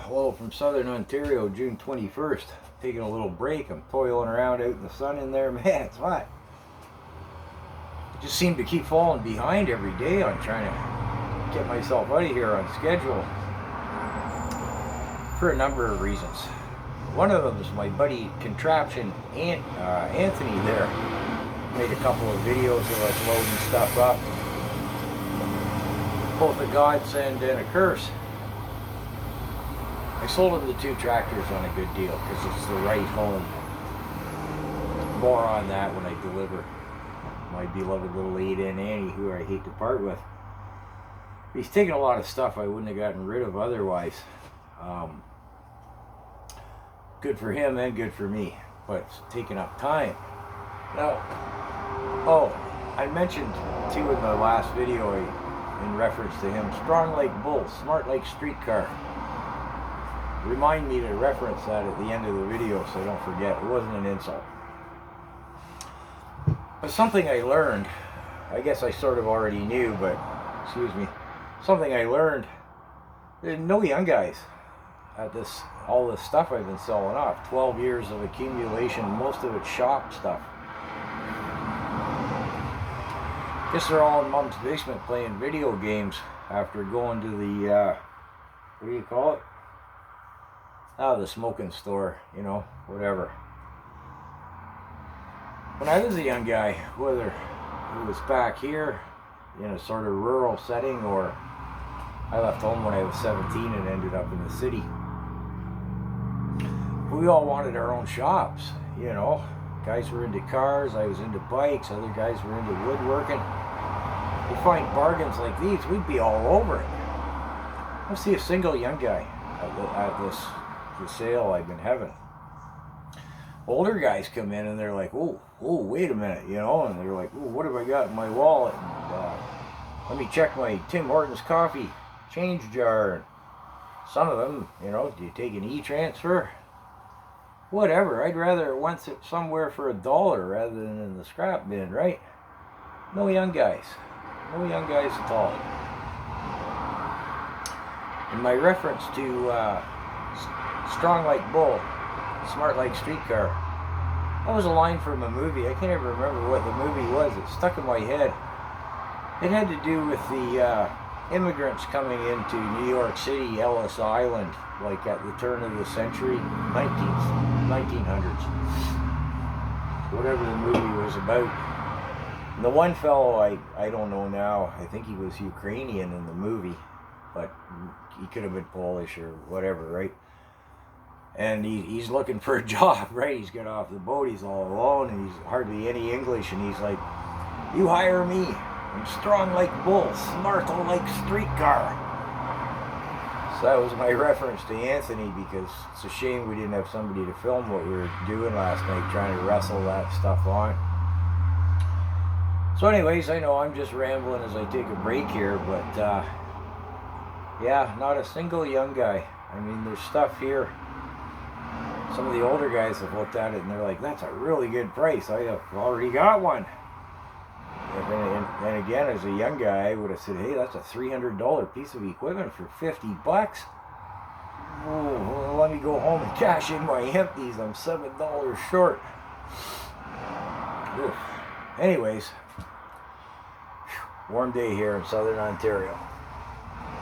Hello from Southern Ontario, June 21st. Taking a little break. I'm toiling around out in the sun in there. Man, it's hot. I just seem to keep falling behind every day on trying to get myself out of here on schedule for a number of reasons. One of them is my buddy Contraption Anthony there. Made a couple of videos of us loading stuff up. Both a godsend and a curse. I sold him the 2 tractors on a good deal because it's the right home. More on that when I deliver my beloved little 8N Annie, who I hate to part with. He's taken a lot of stuff I wouldn't have gotten rid of otherwise. Good for him and good for me, but it's taking up time. Now, I mentioned too in the last video in reference to him, strong like bull, smart like streetcar. Remind me to reference that at the end of the video so I don't forget. It wasn't an insult. But something I learned, I guess I sort of already knew, but excuse me, something I learned, no young guys at all this stuff I've been selling off. 12 years of accumulation, most of it shop stuff. Guess they're all in mom's basement playing video games after going to the, what do you call it? The smoking store, you know, whatever. When I was a young guy, whether it was back here in a sort of rural setting or I left home when I was 17 and ended up in the city, we all wanted our own shops, you know. Guys were into cars, I was into bikes, other guys were into woodworking. You find bargains like these, we'd be all over it. I don't see a single young guy at the sale I've been having. Older guys come in and they're like, oh, wait a minute, you know, and they're like, oh, what have I got in my wallet? And, let me check my Tim Hortons coffee change jar. And some of them, you know, do you take an e-transfer? Whatever, I'd rather it went somewhere for $1 rather than in the scrap bin, right? No young guys. No young guys at all. In my reference to strong like bull, smart like streetcar, that was a line from a movie. I can't even remember what the movie was. It stuck in my head. It had to do with the immigrants coming into New York City, Ellis Island, like at the turn of the century, 1900s. Whatever the movie was about. And the one fellow, I don't know now, I think he was Ukrainian in the movie, but he could have been Polish or whatever, right? And he's looking for a job, right? He's got off the boat, he's all alone, and he's hardly any English, and he's like, you hire me, I'm strong like bull, smart like streetcar. So that was my reference to Anthony, because it's a shame we didn't have somebody to film what we were doing last night, trying to wrestle that stuff on. So anyways, I know I'm just rambling as I take a break here, but yeah, not a single young guy. I mean, there's stuff here. Some of the older guys have looked at it and they're like, that's a really good price. I have already got one. And again, as a young guy, I would have said, hey, that's a $300 piece of equipment for $50. Oh, well, let me go home and cash in my empties. I'm $7 short. Oof. Anyways, warm day here in Southern Ontario.